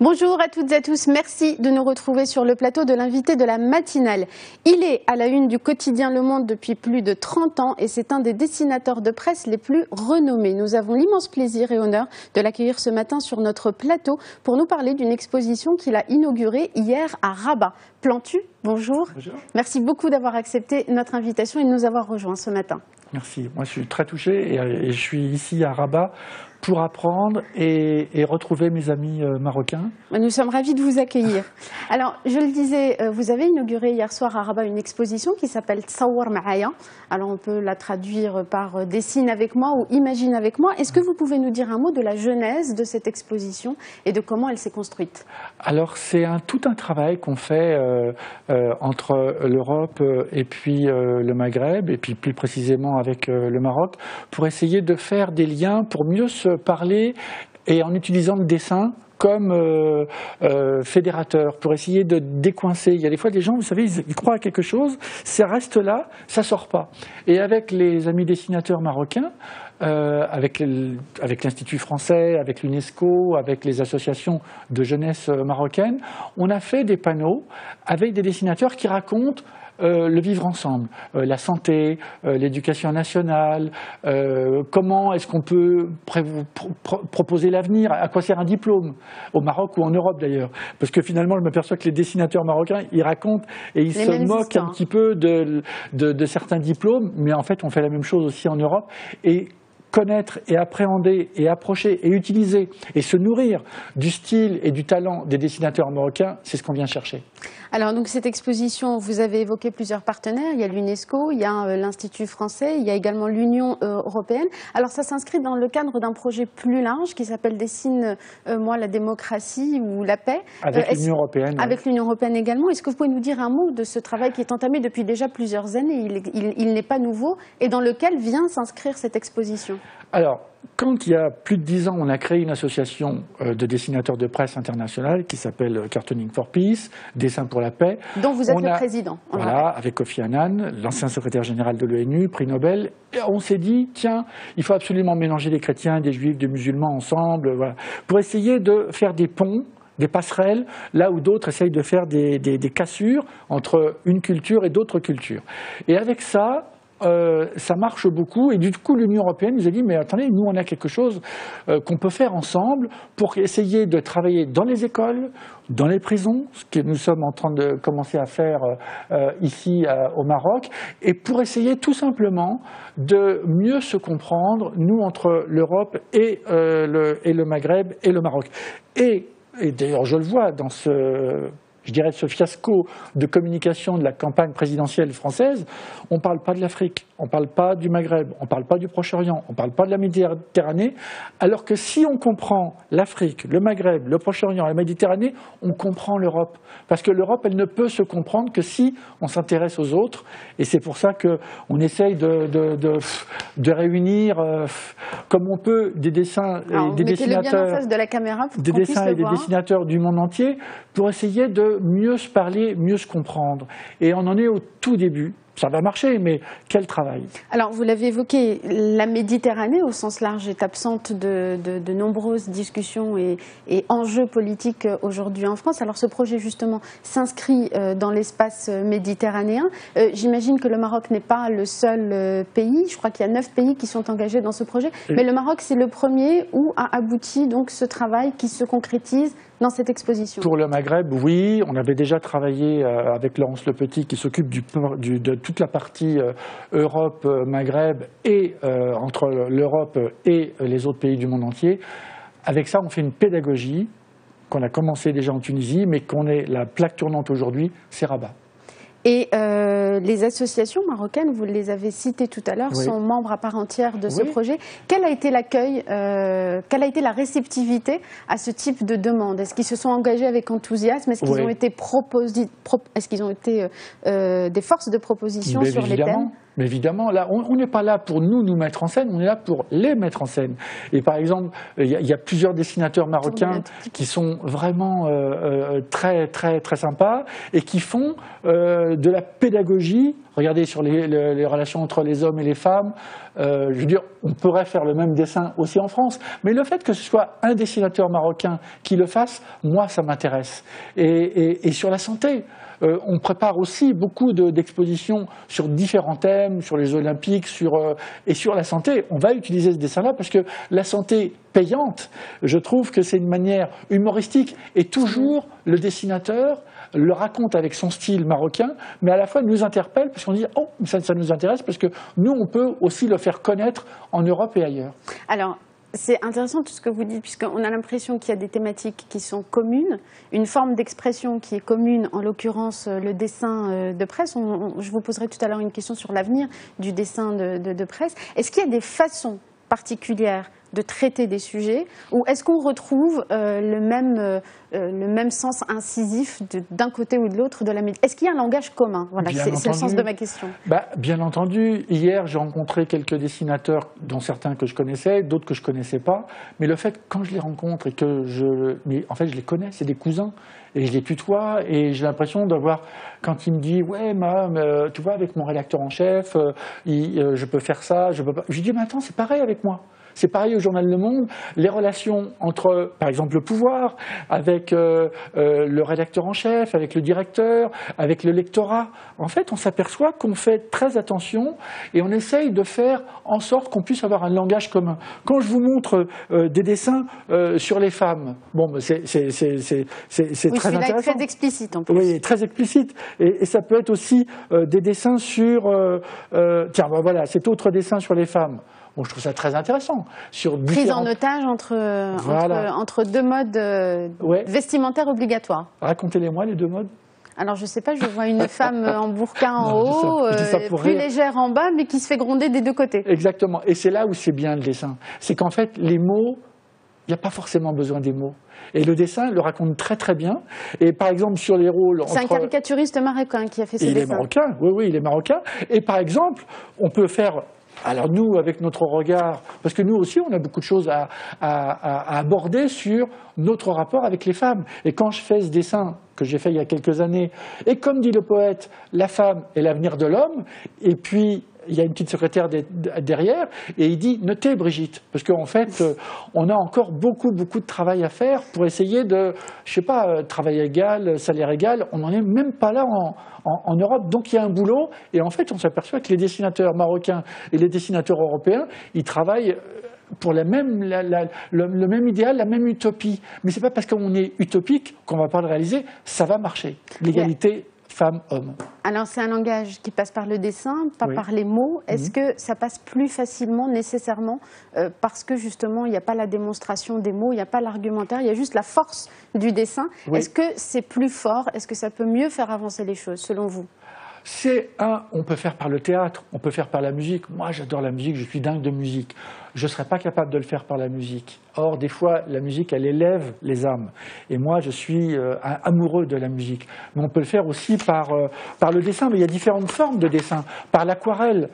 Bonjour à toutes et à tous, merci de nous retrouver sur le plateau de l'invité de la matinale. Il est à la une du quotidien Le Monde depuis plus de 30 ans et c'est un des dessinateurs de presse les plus renommés. Nous avons l'immense plaisir et honneur de l'accueillir ce matin sur notre plateau pour nous parler d'une exposition qu'il a inaugurée hier à Rabat. Plantu, bonjour. Bonjour. Merci beaucoup d'avoir accepté notre invitation et de nous avoir rejoints ce matin. Merci. Moi, je suis très touché et je suis ici à Rabat pour apprendre et retrouver mes amis marocains. Nous sommes ravis de vous accueillir. Alors, je le disais, vous avez inauguré hier soir à Rabat une exposition qui s'appelle Tsawar Maaya. Alors, on peut la traduire par Dessine avec moi ou Imagine avec moi. Est-ce que vous pouvez nous dire un mot de la genèse de cette exposition et de comment elle s'est construite? Alors, c'est tout un travail qu'on fait entre l'Europe et puis le Maghreb, et puis plus précisément avec le Maroc, pour essayer de faire des liens, pour mieux se parler et en utilisant le dessin comme fédérateur, pour essayer de décoincer. Il y a des fois des gens, vous savez, ils croient à quelque chose, ça reste là, ça ne sort pas. Et avec les amis dessinateurs marocains, avec l'Institut français, avec l'UNESCO, avec les associations de jeunesse marocaines, on a fait des panneaux avec des dessinateurs qui racontent le vivre ensemble, la santé, l'éducation nationale, comment est-ce qu'on peut proposer l'avenir, à quoi sert un diplôme, au Maroc ou en Europe d'ailleurs. Parce que finalement, je m'aperçois que les dessinateurs marocains, ils racontent et ils se moquent un petit peu de certains diplômes, mais en fait, on fait la même chose aussi en Europe. Et connaître et appréhender et approcher et utiliser et se nourrir du style et du talent des dessinateurs marocains, c'est ce qu'on vient chercher. Alors donc cette exposition, vous avez évoqué plusieurs partenaires, il y a l'UNESCO, il y a l'Institut français, il y a également l'Union européenne. Alors ça s'inscrit dans le cadre d'un projet plus large qui s'appelle Dessine moi la démocratie ou la paix. Avec l'Union européenne. Avec l'Union européenne également. Est-ce que vous pouvez nous dire un mot de ce travail qui est entamé depuis déjà plusieurs années, il n'est pas nouveau, et dans lequel vient s'inscrire cette exposition? Alors, quand il y a plus de 10 ans, on a créé une association de dessinateurs de presse internationale qui s'appelle Cartooning for Peace, Dessin pour la paix. Dont vous êtes le président. Voilà, avec Kofi Annan, l'ancien secrétaire général de l'ONU, prix Nobel. Et on s'est dit, tiens, il faut absolument mélanger des chrétiens, des juifs, des musulmans ensemble, voilà, pour essayer de faire des ponts, des passerelles, là où d'autres essayent de faire des cassures entre une culture et d'autres cultures. Et avec ça, ça marche beaucoup, et du coup l'Union européenne nous a dit mais attendez, nous on a quelque chose qu'on peut faire ensemble pour essayer de travailler dans les écoles, dans les prisons, ce que nous sommes en train de commencer à faire ici au Maroc, et pour essayer tout simplement de mieux se comprendre, nous entre l'Europe et le Maghreb et le Maroc. Et d'ailleurs je le vois dans je dirais ce fiasco de communication de la campagne présidentielle française, on ne parle pas de l'Afrique, on ne parle pas du Maghreb, on ne parle pas du Proche-Orient, on ne parle pas de la Méditerranée, alors que si on comprend l'Afrique, le Maghreb, le Proche-Orient, la Méditerranée, on comprend l'Europe. Parce que l'Europe, elle ne peut se comprendre que si on s'intéresse aux autres, et c'est pour ça qu'on essaye de réunir, comme on peut, des dessins et des dessinateurs, bien en face de la caméra pour des dessins et des dessinateurs du monde entier, pour essayer de mieux se parler, mieux se comprendre. Et on en est au tout début. Ça va marcher, mais quel travail! Alors, vous l'avez évoqué, la Méditerranée, au sens large, est absente de nombreuses discussions et enjeux politiques aujourd'hui en France. Alors, ce projet, justement, s'inscrit dans l'espace méditerranéen. J'imagine que le Maroc n'est pas le seul pays. Je crois qu'il y a 9 pays qui sont engagés dans ce projet. Mais le Maroc, c'est le premier où a abouti donc ce travail qui se concrétise dans cette exposition. Pour le Maghreb, oui. On avait déjà travaillé avec Laurence Lepetit qui s'occupe de toute la partie Europe-Maghreb et entre l'Europe et les autres pays du monde entier. Avec ça, on fait une pédagogie qu'on a commencé déjà en Tunisie, mais qu'on est la plaque tournante aujourd'hui, c'est Rabat. Et les associations marocaines, vous les avez citées tout à l'heure, oui, sont membres à part entière de ce projet. Quel a été l'accueil, quelle a été la réceptivité à ce type de demande? Est-ce qu'ils se sont engagés avec enthousiasme? Est-ce qu'ils ont été, des forces de proposition sur les thèmes? Mais évidemment, là, on n'est pas là pour nous mettre en scène, on est là pour les mettre en scène. Et par exemple, il y a plusieurs dessinateurs marocains qui sont vraiment très, très, très sympas et qui font de la pédagogie. Regardez sur les relations entre les hommes et les femmes. Je veux dire, on pourrait faire le même dessin aussi en France. Mais le fait que ce soit un dessinateur marocain qui le fasse, moi, ça m'intéresse. Et sur la santé. On prépare aussi beaucoup d'expositions sur différents thèmes, sur les Olympiques, et sur la santé. On va utiliser ce dessin-là parce que la santé payante, je trouve que c'est une manière humoristique. Et toujours, le dessinateur le raconte avec son style marocain, mais à la fois nous interpelle parce qu'on dit « Oh, ça nous intéresse » parce que nous, on peut aussi le faire connaître en Europe et ailleurs. Alors, c'est intéressant tout ce que vous dites, puisqu'on a l'impression qu'il y a des thématiques qui sont communes, une forme d'expression qui est commune, en l'occurrence le dessin de presse. Je vous poserai tout à l'heure une question sur l'avenir du dessin de presse. Est-ce qu'il y a des façons particulières de traiter des sujets, ou est-ce qu'on retrouve le même sens incisif d'un côté ou de l'autre de la médiation? Est-ce qu'il y a un langage commun? Voilà, c'est le sens de ma question. Bien entendu, hier j'ai rencontré quelques dessinateurs, dont certains que je connaissais, d'autres que je ne connaissais pas, mais le fait quand je les rencontre et que en fait je les connais, c'est des cousins, et je les tutoie, et j'ai l'impression d'avoir, quand il me dit « Ouais, tu vois, avec mon rédacteur en chef, je peux faire ça, je peux pas... » Je lui dis « Mais attends, c'est pareil avec moi. » C'est pareil au journal Le Monde, les relations entre, par exemple, le pouvoir, avec le rédacteur en chef, avec le directeur, avec le lectorat. En fait, on s'aperçoit qu'on fait très attention et on essaye de faire en sorte qu'on puisse avoir un langage commun. Quand je vous montre des dessins sur les femmes, bon, c'est très intéressant. Très explicite en plus. Oui, très explicite. Et ça peut être aussi des dessins sur... tiens, voilà, cet autre dessin sur les femmes. Bon, je trouve ça très intéressant. Prise en otage entre deux modes vestimentaires obligatoires. Racontez-les-moi, les deux modes. Alors, je ne sais pas, je vois une femme en burqa en haut, plus légère en bas, mais qui se fait gronder des deux côtés. Exactement. Et c'est là où c'est bien le dessin. C'est qu'en fait, les mots, il n'y a pas forcément besoin des mots. Et le dessin le raconte très très bien. Et par exemple, sur les rôles... C'est un caricaturiste marocain qui a fait ce dessin. Il est marocain, oui, il est marocain. Et par exemple, on peut faire... Alors nous, avec notre regard, parce que nous aussi, on a beaucoup de choses à aborder sur notre rapport avec les femmes. Et quand je fais ce dessin que j'ai fait il y a quelques années, et comme dit le poète, la femme est l'avenir de l'homme, et puis il y a une petite secrétaire derrière, et il dit « Notez Brigitte », parce qu'en fait, on a encore beaucoup de travail à faire pour essayer de, je sais pas, travail égal, salaire égal, on n'en est même pas là en Europe, donc il y a un boulot, et en fait on s'aperçoit que les dessinateurs marocains et les dessinateurs européens, ils travaillent pour le même idéal, la même utopie. Mais ce n'est pas parce qu'on est utopique qu'on ne va pas le réaliser, ça va marcher. L'égalité femmes-hommes. Alors c'est un langage qui passe par le dessin, pas par les mots. Est-ce que ça passe plus facilement, nécessairement, parce que justement il n'y a pas la démonstration des mots, il n'y a pas l'argumentaire, il y a juste la force du dessin. Est-ce que c'est plus fort? Est-ce que ça peut mieux faire avancer les choses, selon vous? On peut faire par le théâtre, on peut faire par la musique. Moi, j'adore la musique, je suis dingue de musique. Je ne serais pas capable de le faire par la musique. Or, des fois, la musique, elle élève les âmes. Et moi, je suis amoureux de la musique. Mais on peut le faire aussi par le dessin. Mais il y a différentes formes de dessin. Par l'aquarelle.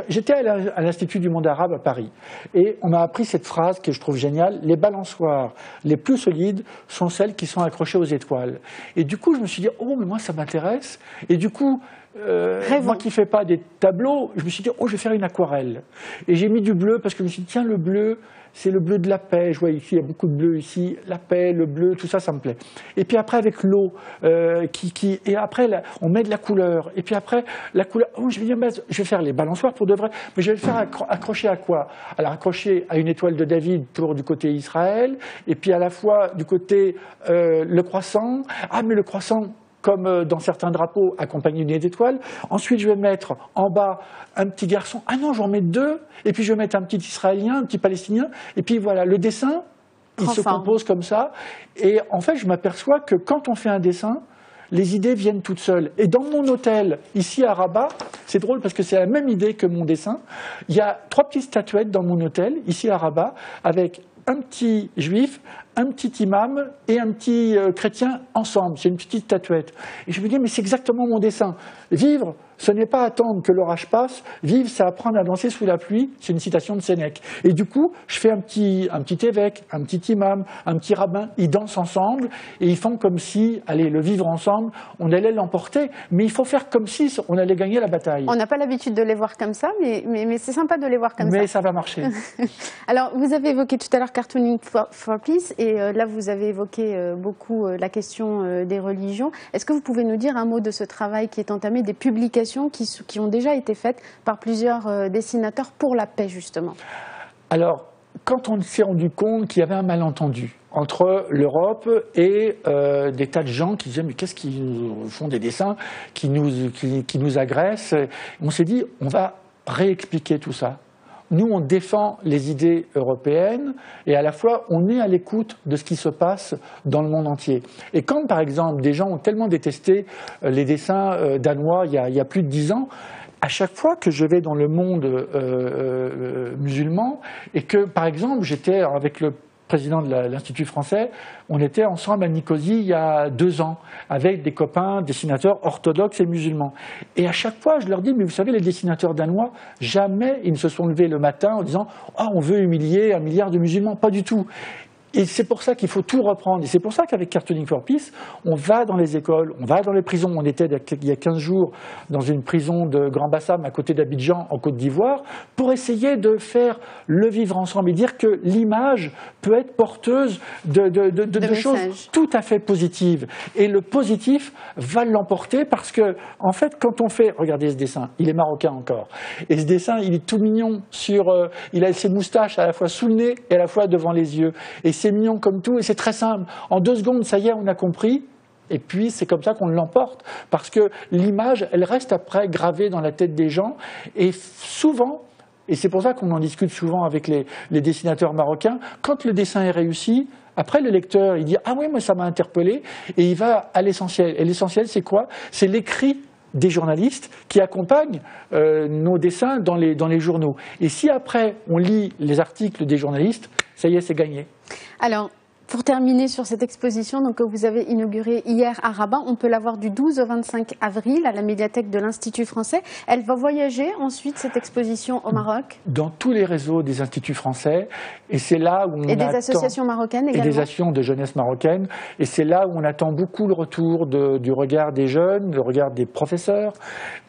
J'étais à l'Institut du monde arabe à Paris. Et on m'a appris cette phrase que je trouve géniale. Les balançoires les plus solides sont celles qui sont accrochées aux étoiles. Et du coup, je me suis dit, oh, mais moi, ça m'intéresse. Et du coup, moi qui ne fais pas des tableaux, je me suis dit, oh, je vais faire une aquarelle. Et j'ai mis du bleu parce que je me suis dit, tiens, le bleu, c'est le bleu de la paix. Je vois ici, il y a beaucoup de bleu ici. La paix, le bleu, tout ça, ça me plaît. Et puis après, avec l'eau, et après, on met de la couleur. Et puis après, la couleur, oh, je vais dire, je vais faire les balançoires pour de vrai. Mais je vais le faire accrocher à quoi? Alors, accrocher à une étoile de David pour du côté Israël. Et puis à la fois, du côté le croissant. Ah, mais le croissant, comme dans certains drapeaux, accompagné d'une étoile. Ensuite, je vais mettre en bas un petit garçon. Ah non, j'en mets deux. Et puis, je vais mettre un petit Israélien, un petit Palestinien. Et puis, voilà, le dessin, il se compose comme ça. Et en fait, je m'aperçois que quand on fait un dessin, les idées viennent toutes seules. Et dans mon hôtel, ici à Rabat, c'est drôle parce que c'est la même idée que mon dessin. Il y a 3 petites statuettes dans mon hôtel, ici à Rabat, avec un petit juif, un petit imam et un petit chrétien ensemble. C'est une petite statuette. Et je me dis, mais c'est exactement mon dessin. Vivre, ce n'est pas attendre que l'orage passe. Vivre, c'est apprendre à danser sous la pluie. C'est une citation de Sénèque. Et du coup, je fais un petit évêque, un petit imam, un petit rabbin. Ils dansent ensemble et ils font comme si, allez, le vivre ensemble, on allait l'emporter. Mais il faut faire comme si on allait gagner la bataille. On n'a pas l'habitude de les voir comme ça, mais c'est sympa de les voir comme ça. Mais ça va marcher. Alors, vous avez évoqué tout à l'heure Cartooning for Peace, et là, vous avez évoqué beaucoup la question des religions. Est-ce que vous pouvez nous dire un mot de ce travail qui est entamé, des publications qui ont déjà été faites par plusieurs dessinateurs pour la paix, justement? Alors, quand on s'est rendu compte qu'il y avait un malentendu entre l'Europe et des tas de gens qui disaient « mais qu'est-ce qu'ils font des dessins qui nous agressent ?» On s'est dit « on va réexpliquer tout ça ». Nous, on défend les idées européennes et à la fois, on est à l'écoute de ce qui se passe dans le monde entier. Et quand, par exemple, des gens ont tellement détesté les dessins danois il y a plus de 10 ans, à chaque fois que je vais dans le monde musulman et que, par exemple, j'étais avec le président de l'Institut français, on était ensemble à Nicosie il y a 2 ans, avec des copains dessinateurs orthodoxes et musulmans. Et à chaque fois, je leur dis, mais vous savez, les dessinateurs danois, jamais ils ne se sont levés le matin en disant « oh, on veut humilier 1 milliard de musulmans », pas du tout. Et c'est pour ça qu'il faut tout reprendre. Et c'est pour ça qu'avec Cartooning for Peace, on va dans les écoles, on va dans les prisons. On était il y a 15 jours dans une prison de Grand Bassam à côté d'Abidjan, en Côte d'Ivoire, pour essayer de faire le vivre ensemble et dire que l'image peut être porteuse de choses tout à fait positives. Et le positif va l'emporter parce que, en fait, quand on fait... Regardez ce dessin, il est marocain encore. Et ce dessin, il est tout mignon. Il a ses moustaches à la fois sous le nez et à la fois devant les yeux. Et c'est mignon comme tout, et c'est très simple. En 2 secondes, ça y est, on a compris. Et puis, c'est comme ça qu'on l'emporte. Parce que l'image, elle reste après gravée dans la tête des gens. Et souvent, et c'est pour ça qu'on en discute souvent avec les dessinateurs marocains, quand le dessin est réussi, après le lecteur, il dit « Ah oui, moi ça m'a interpellé », et il va à l'essentiel. Et l'essentiel, c'est quoi? C'est l'écrit des journalistes qui accompagnent nos dessins dans les journaux. Et si après, on lit les articles des journalistes, ça y est, c'est gagné. Alors, pour terminer sur cette exposition que vous avez inaugurée hier à Rabat, on peut la voir du 12 au 25 avril à la médiathèque de l'Institut français. Elle va voyager ensuite, cette exposition, au Maroc? Dans tous les réseaux des instituts français. Et c'est là où on des associations marocaines également? Et des associations de jeunesse marocaine. Et c'est là où on attend beaucoup le retour du regard des jeunes, le regard des professeurs,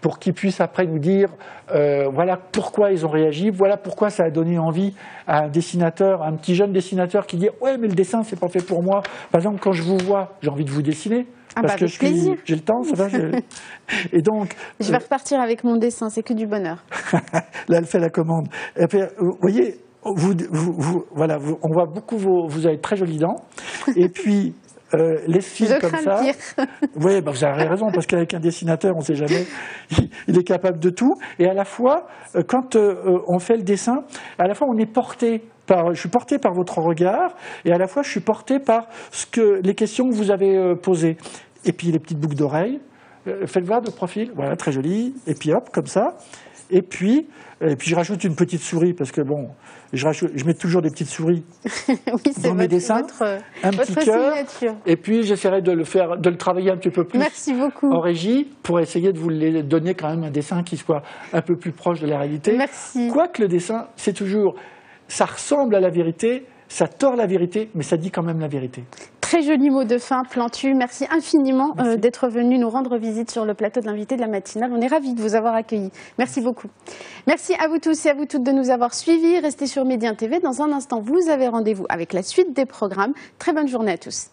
pour qu'ils puissent après nous dire voilà pourquoi ils ont réagi, voilà pourquoi ça a donné envie à un dessinateur, à un petit jeune dessinateur qui dit « ouais, mais le dessin, c'est pas fait pour moi ». Par exemple, quand je vous vois, j'ai envie de vous dessiner. Parce que j'ai le temps, ça va. Et donc, je vais repartir avec mon dessin, c'est que du bonheur. Là, elle fait la commande. Et puis, vous voyez, voilà, on voit beaucoup vous avez de très jolies dents. Et puis, les fils comme ça. Oui, vous avez raison, parce qu'avec un dessinateur, on ne sait jamais, il est capable de tout. Et à la fois, quand on fait le dessin, à la fois on est porté je suis porté par votre regard, et à la fois je suis porté par les questions que vous avez posées. Et puis les petites boucles d'oreilles, faites voir de profil, voilà, très joli. Et puis hop, comme ça. Et puis je rajoute une petite souris, parce que bon, je mets toujours des petites souris dans mes dessins, un petit cœur, et puis j'essaierai de le travailler un petit peu plus en régie, pour essayer de vous donner quand même un dessin qui soit un peu plus proche de la réalité. Merci. Quoique le dessin, c'est toujours, ça ressemble à la vérité, ça tord la vérité, mais ça dit quand même la vérité. Très joli mot de fin, Plantu. Merci infiniment d'être venu nous rendre visite sur le plateau de l'invité de la matinale. On est ravis de vous avoir accueillis. Merci beaucoup. Merci à vous tous et à vous toutes de nous avoir suivis. Restez sur Médien TV. Dans un instant, vous avez rendez-vous avec la suite des programmes. Très bonne journée à tous.